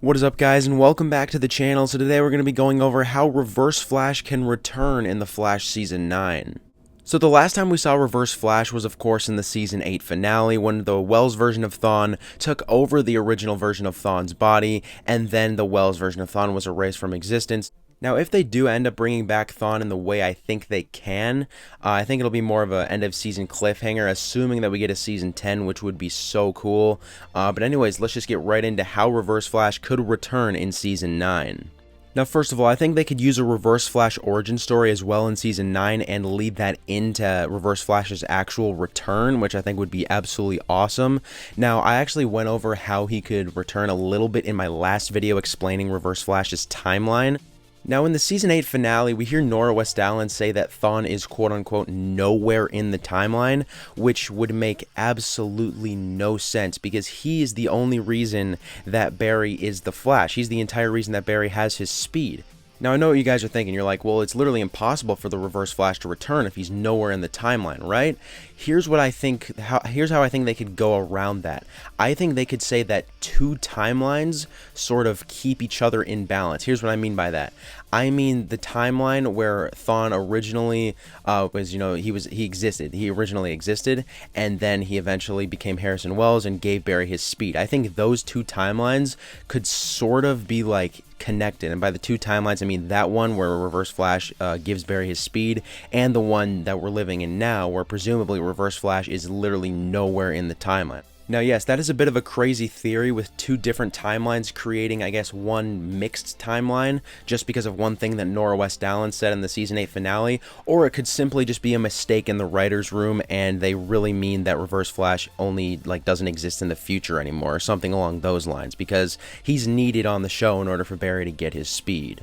What is up, guys, and welcome back to the channel. So today we're going to be going over how Reverse Flash can return in The Flash Season 9. So the last time we saw Reverse Flash was of course in the Season 8 finale when the Wells version of Thawne took over the original version of Thawne's body, and then the Wells version of Thawne was erased from existence. Now, if they do end up bringing back Thawne in the way I think they can, I think it'll be more of an end-of-season cliffhanger, assuming that we get a Season 10, which would be so cool. But anyways, let's just get right into how Reverse Flash could return in Season 9. Now, first of all, I think they could use a Reverse Flash origin story as well in Season 9 and lead that into Reverse Flash's actual return, which I think would be absolutely awesome. Now, I actually went over how he could return a little bit in my last video explaining Reverse Flash's timeline. Now, in the Season 8 finale, we hear Nora West-Allen say that Thawne is quote-unquote nowhere in the timeline, which would make absolutely no sense because he is the only reason that Barry is the Flash. He's the entire reason that Barry has his speed. Now, I know what you guys are thinking. You're like, well, it's literally impossible for the Reverse Flash to return if he's nowhere in the timeline, right? Here's what I think. Here's how I think they could go around that. I think they could say that two timelines sort of keep each other in balance. Here's what I mean by that. I mean the timeline where Thawne originally was, he originally existed, and then he eventually became Harrison Wells and gave Barry his speed. I think those two timelines could sort of be like connected, and by the two timelines I mean that one where Reverse Flash gives Barry his speed, and the one that we're living in now where presumably Reverse Flash is literally nowhere in the timeline. Now, yes, that is a bit of a crazy theory with two different timelines creating, I guess, one mixed timeline just because of one thing that Nora West-Allen said in the Season 8 finale, or it could simply just be a mistake in the writer's room and they really mean that Reverse Flash only doesn't exist in the future anymore or something along those lines because he's needed on the show in order for Barry to get his speed.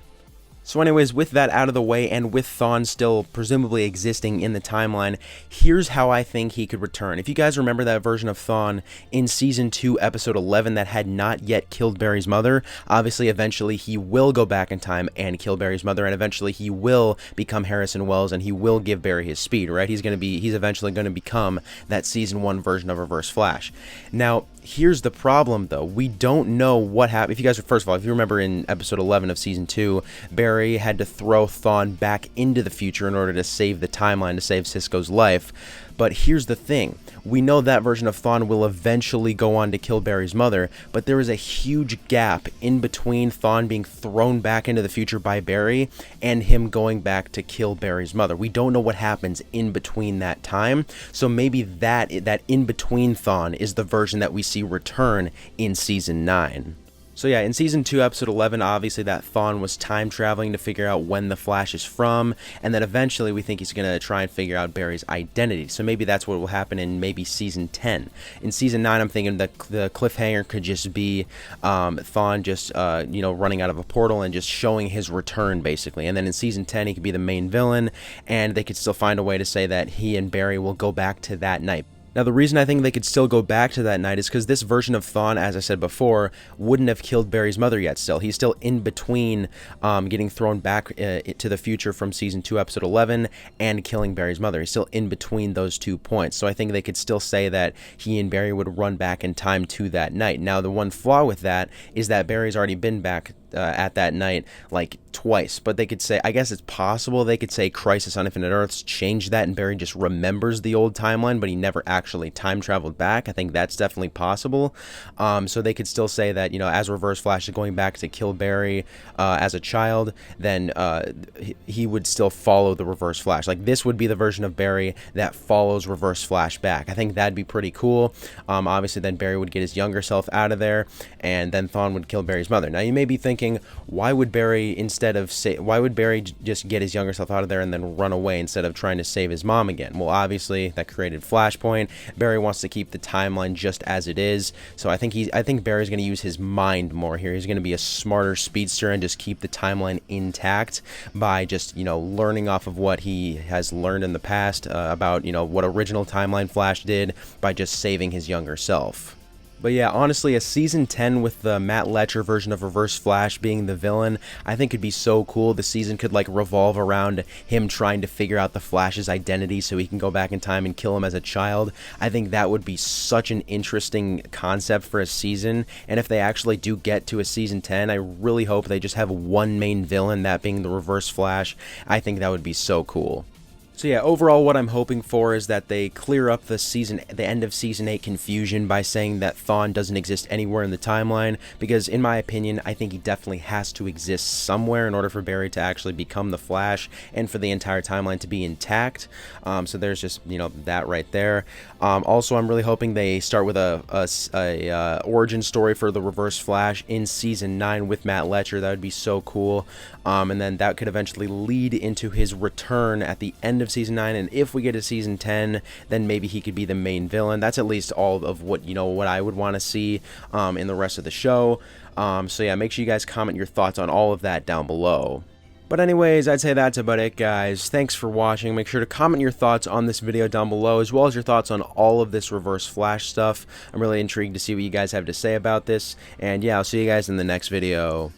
So anyways, with that out of the way and with Thawne still presumably existing in the timeline, here's how I think he could return. If you guys remember that version of Thawne in Season 2, Episode 11 that had not yet killed Barry's mother, obviously eventually he will go back in time and kill Barry's mother, and eventually he will become Harrison Wells and he will give Barry his speed, right? He's eventually going to become that Season 1 version of Reverse Flash. Now, here's the problem, though. We don't know what happened. If you guys, first of all, if you remember in Episode 11 of Season 2, Barry had to throw Thawne back into the future in order to save the timeline, to save Cisco's life. But here's the thing. We know that version of Thawne will eventually go on to kill Barry's mother, but there is a huge gap in between Thawne being thrown back into the future by Barry and him going back to kill Barry's mother. We don't know what happens in between that time, so maybe that in-between Thawne is the version that we see return in Season 9. So yeah, in Season 2, Episode 11, obviously that Thawne was time traveling to figure out when the Flash is from, and then eventually we think he's going to try and figure out Barry's identity. So maybe that's what will happen in maybe Season 10. In Season 9, I'm thinking that the cliffhanger could just be Thawne just, running out of a portal and just showing his return, basically. And then in Season 10, he could be the main villain, and they could still find a way to say that he and Barry will go back to that night. Now, the reason I think they could still go back to that night is because this version of Thawne, as I said before, wouldn't have killed Barry's mother yet still. He's still in between getting thrown back to the future from Season 2, Episode 11, and killing Barry's mother. He's still in between those 2 points. So I think they could still say that he and Barry would run back in time to that night. Now, the one flaw with that is that Barry's already been back at that night like twice, but they could say, I guess it's possible they could say Crisis on Infinite Earths changed that and Barry just remembers the old timeline but he never actually time traveled back. I think that's definitely possible. So they could still say that, as Reverse Flash is going back to kill Barry as a child, then he would still follow the Reverse Flash. Like, this would be the version of Barry that follows Reverse Flash back. I think that'd be pretty cool. Obviously then Barry would get his younger self out of there and then Thawne would kill Barry's mother. Now you may be thinking, why would Barry just get his younger self out of there and then run away instead of trying to save his mom again? Well, obviously that created Flashpoint. Barry wants to keep the timeline just as it is, so I think Barry's going to use his mind more here. He's going to be a smarter speedster and just keep the timeline intact by just learning off of what he has learned in the past about what original Timeline Flash did by just saving his younger self. But yeah, honestly, a season 10 with the Matt Letcher version of Reverse Flash being the villain, I think could be so cool. The season could like revolve around him trying to figure out the Flash's identity so he can go back in time and kill him as a child. I think that would be such an interesting concept for a season. And if they actually do get to a season 10, I really hope they just have one main villain, that being the Reverse Flash. I think that would be so cool. So yeah, overall what I'm hoping for is that they clear up the end of Season 8 confusion by saying that Thawne doesn't exist anywhere in the timeline, because in my opinion, I think he definitely has to exist somewhere in order for Barry to actually become the Flash, and for the entire timeline to be intact. So there's just, you know, that right there. Also, I'm really hoping they start with a origin story for the Reverse Flash in Season 9 with Matt Letcher. That would be so cool. And then that could eventually lead into his return at the end of Season 9, and if we get to Season 10, then maybe he could be the main villain. That's at least all of what, you know, what I would want to see in the rest of the show. So yeah, make sure you guys comment your thoughts on all of that down below. But anyways, I'd say that's about it, guys. Thanks for watching. Make sure to comment your thoughts on this video down below, as well as your thoughts on all of this Reverse Flash stuff. I'm really intrigued to see what you guys have to say about this. And yeah, I'll see you guys in the next video.